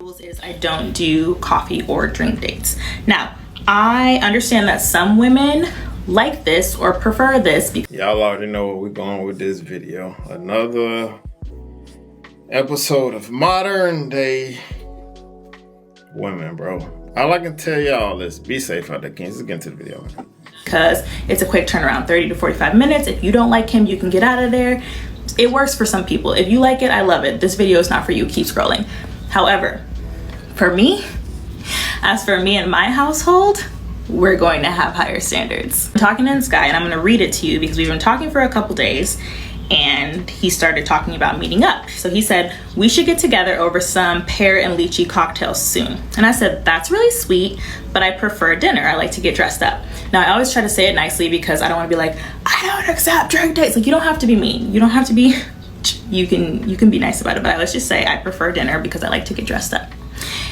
Is I don't do coffee or drink dates. Now, I understand that some women like this or prefer this. Y'all already know where we're going with this video. Another episode of modern day women, bro. All I can tell y'all is be safe out there, Kings. Let's get into the video. Because it's a quick turnaround, 30 to 45 minutes. If you don't like him, you can get out of there. It works for some people. If you like it, I love it. This video is not for you. Keep scrolling. However, for me, as for me and my household, we're going to have higher standards. I'm talking to this guy, and I'm going to read it to you because we've been talking for a couple days, and he started talking about meeting up. So he said, we should get together over some pear and lychee cocktails soon. And I said, that's really sweet, but I prefer dinner. I like to get dressed up. Now, I always try to say it nicely because I don't want to be like, I don't accept drink dates. Like, you don't have to be mean. You don't have to be, you can be nice about it, but let's just say I prefer dinner because I like to get dressed up.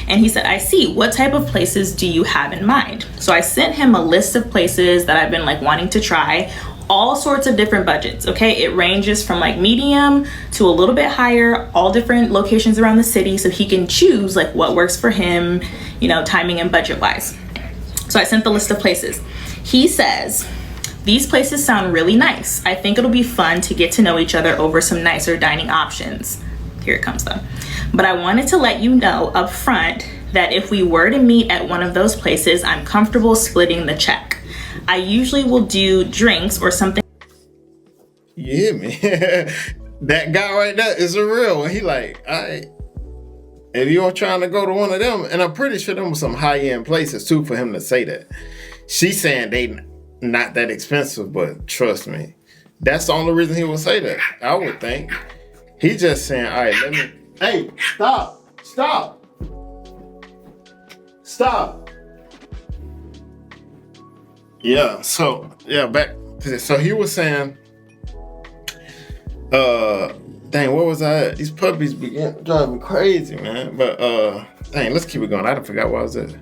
And he said, I see. What type of places do you have in mind? So I sent him a list of places that I've been like wanting to try, all sorts of different budgets, okay? It ranges from like medium to a little bit higher, all different locations around the city, so he can choose like what works for him, you know, timing and budget wise. So I sent the list of places. He says, these places sound really nice. I think it'll be fun to get to know each other over some nicer dining options. Here it comes though. But I wanted to let you know up front that if we were to meet at one of those places, I'm comfortable splitting the check. I usually will do drinks or something. You hear me? That guy right there is a real one. He like, all right, if you're trying to go to one of them, and I'm pretty sure them were some high-end places too for him to say that. She's saying they not that expensive, but trust me, that's the only reason he would say that, I would think. He just saying, all right, let me, hey, stop. Yeah, so, yeah, back to this. So he was saying, dang, what was I at? These puppies began driving me crazy, man. But, dang, let's keep it going. I done forgot what I was at.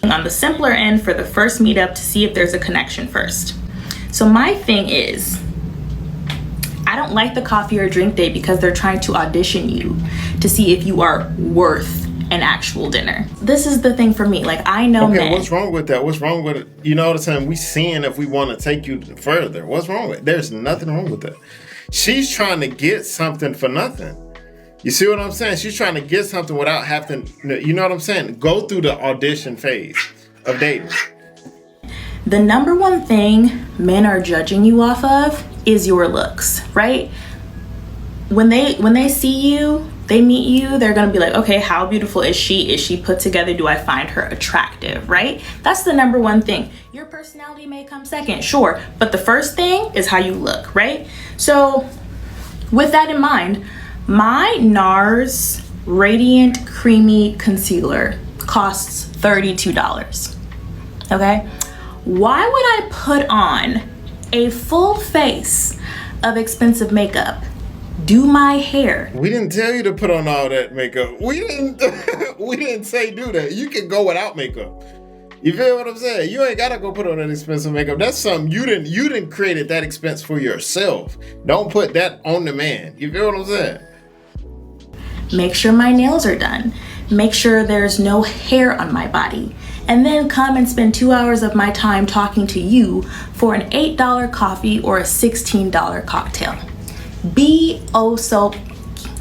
On the simpler end for the first meetup to see if there's a connection first. So my thing is, I don't like the coffee or drink date because they're trying to audition you to see if you are worth an actual dinner. This is the thing for me. Like, I know men. What's wrong with that? What's wrong with it? You know what I'm saying? We seeing if we want to take you further. What's wrong with it? There's nothing wrong with that. She's trying to get something for nothing. You see what I'm saying? She's trying to get something without having, you know what I'm saying? Go through the audition phase of dating. The number one thing men are judging you off of is your looks, right? When they see you, they meet you, they're gonna be like, okay, how beautiful is she? Is she put together? Do I find her attractive, right? That's the number one thing. Your personality may come second, sure, but the first thing is how you look, right? So with that in mind, my NARS Radiant Creamy Concealer costs $32, okay? Why would I put on a full face of expensive makeup, do my hair? We didn't tell you to put on all that makeup. We didn't say do that. You can go without makeup. You feel what I'm saying? You ain't gotta go put on that expensive makeup. That's something you didn't create at that expense for yourself. Don't put that on the man. You feel what I'm saying? Make sure my nails are done. Make sure there's no hair on my body. And then come and spend 2 hours of my time talking to you for an $8 coffee or a $16 cocktail. Be oh so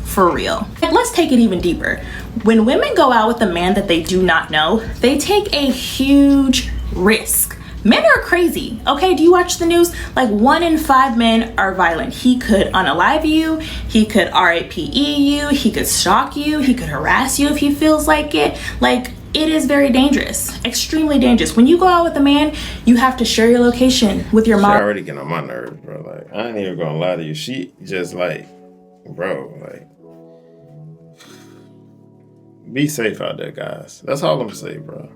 for real. Let's take it even deeper. When women go out with a man that they do not know, they take a huge risk. Men are crazy, okay? Do you watch the news? Like 1 in 5 men are violent. He could unalive you, he could RAPE you, he could stalk you, he could harass you if he feels like it. Like, it is very dangerous, extremely dangerous. When you go out with a man, you have to share your location with your mom. She already getting on my nerves, bro. Like, I ain't even gonna lie to you. She just like, bro, like, be safe out there, guys. That's all I'm gonna say, bro.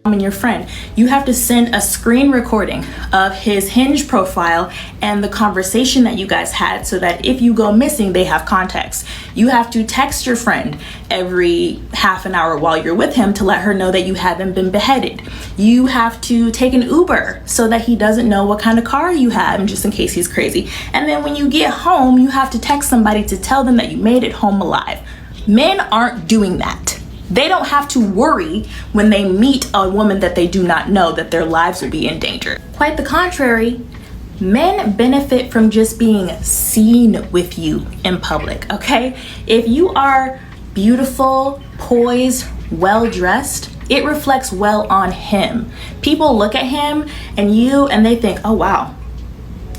And your friend, you have to send a screen recording of his Hinge profile and the conversation that you guys had so that if you go missing, they have context. You have to text your friend every half an hour while you're with him to let her know that you haven't been beheaded. You have to take an Uber so that he doesn't know what kind of car you have, just in case he's crazy. And then when you get home, you have to text somebody to tell them that you made it home alive. Men aren't doing that. They don't have to worry when they meet a woman that they do not know that their lives will be in danger. Quite the contrary, men benefit from just being seen with you in public, okay? If you are beautiful, poised, well-dressed, it reflects well on him. People look at him and they think, oh wow,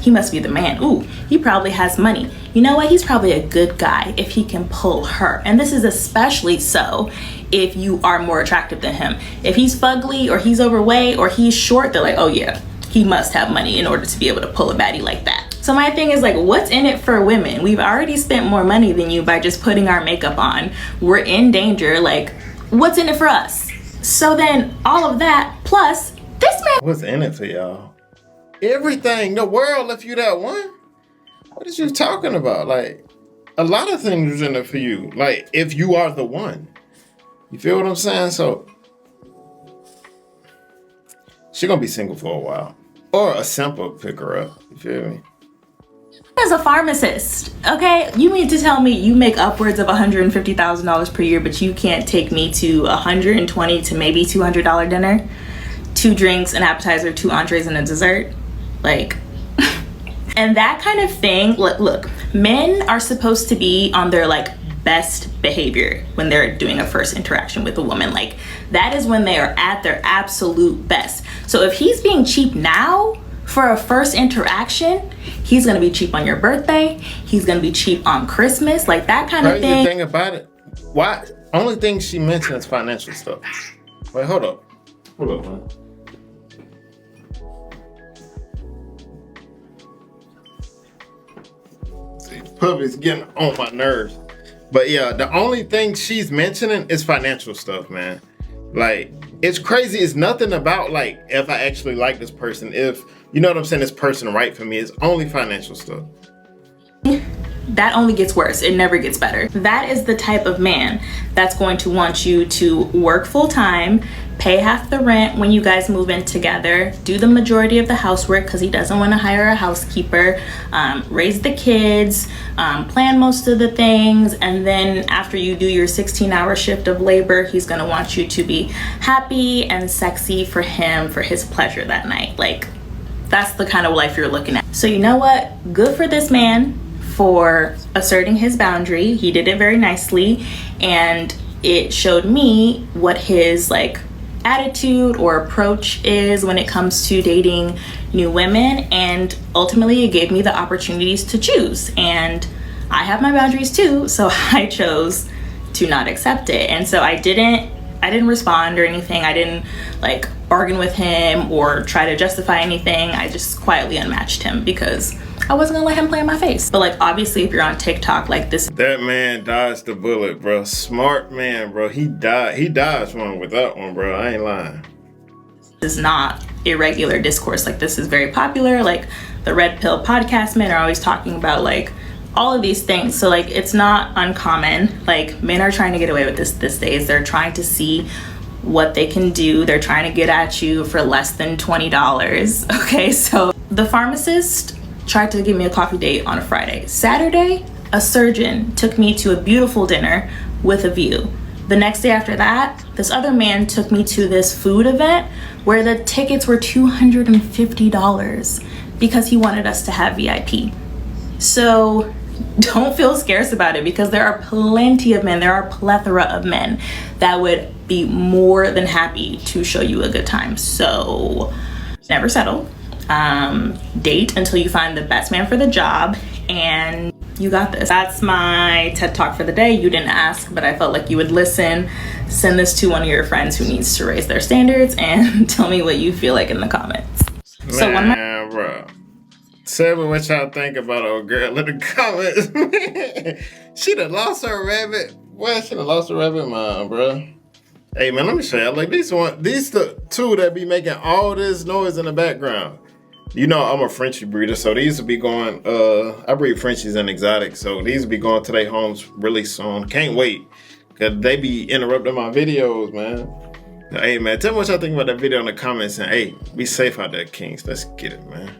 he must be the man. Ooh, he probably has money. You know what? He's probably a good guy if he can pull her. And this is especially so if you are more attractive than him. If he's fugly or he's overweight or he's short, they're like, oh yeah, he must have money in order to be able to pull a baddie like that. So my thing is like, what's in it for women? We've already spent more money than you by just putting our makeup on. We're in danger. Like, what's in it for us? So then all of that plus this man. What's in it for y'all? Everything. The world left you that one. What is you talking about? Like, a lot of things is in it for you. Like, if you are the one. You feel what I'm saying? So, she gonna be single for a while. Or a simple pick her up. You feel me? As a pharmacist, okay? You mean to tell me you make upwards of $150,000 per year, but you can't take me to $120 to maybe $200 dinner? 2 drinks, an appetizer, 2 entrees, and a dessert? Like, and that kind of thing, look, men are supposed to be on their like best behavior when they're doing a first interaction with a woman. Like, that is when they are at their absolute best. So if he's being cheap now for a first interaction, he's gonna be cheap on your birthday, he's gonna be cheap on Christmas, like that kind of thing. The thing about it, why? Only thing she mentioned is financial stuff. Wait, hold up, man. Puppy's getting on my nerves. But yeah, the only thing she's mentioning is financial stuff, man. Like, it's crazy. It's nothing about like if I actually like this person, if you know what I'm saying, this person right for me. It's only financial stuff. That only gets worse. It never gets better. That is the type of man that's going to want you to work full time, pay half the rent when you guys move in together, do the majority of the housework because he doesn't want to hire a housekeeper, raise the kids, plan most of the things, and then after you do your 16-hour shift of labor, he's going to want you to be happy and sexy for him, for his pleasure that night. Like, that's the kind of life you're looking at. So you know what? Good for this man for asserting his boundary. He did it very nicely, and it showed me what his like attitude or approach is when it comes to dating new women, and ultimately it gave me the opportunities to choose, and I have my boundaries too, so I chose to not accept it. And so I didn't respond or anything. I didn't like bargain with him or try to justify anything. I just quietly unmatched him because I wasn't gonna let him play in my face. But like, obviously if you're on TikTok like this, that man dodged the bullet, bro. Smart man, bro. He dodged one with that one, bro. I ain't lying. This is not irregular discourse. Like, this is very popular. Like, the Red Pill podcast men are always talking about like all of these things. So like, it's not uncommon. Like, men are trying to get away with this these days. They're trying to see what they can do. They're trying to get at you for less than $20. Okay, so the pharmacist tried to give me a coffee date on a Friday. Saturday, a surgeon took me to a beautiful dinner with a view. The next day after that, this other man took me to this food event where the tickets were $250 because he wanted us to have VIP. So don't feel scarce about it, because there are plenty of men, there are a plethora of men that would be more than happy to show you a good time. So never settle. Date until you find the best man for the job, and you got this. That's my TED Talk for the day. You didn't ask, but I felt like you would listen. Send this to one of your friends who needs to raise their standards, and tell me what you feel like in the comments. Man, So one more, bro. Tell me what y'all think about old girl in the comments. She done lost her rabbit. Well, she done lost her rabbit mind, bro. Hey man, let me show y'all. Like, these the two that be making all this noise in the background. You know, I'm a Frenchie breeder, so these will be going, I breed Frenchies and exotics, so these will be going to their homes really soon. Can't wait, because they be interrupting my videos, man. Hey, man, tell me what y'all think about that video in the comments, and hey, be safe out there, kings. Let's get it, man.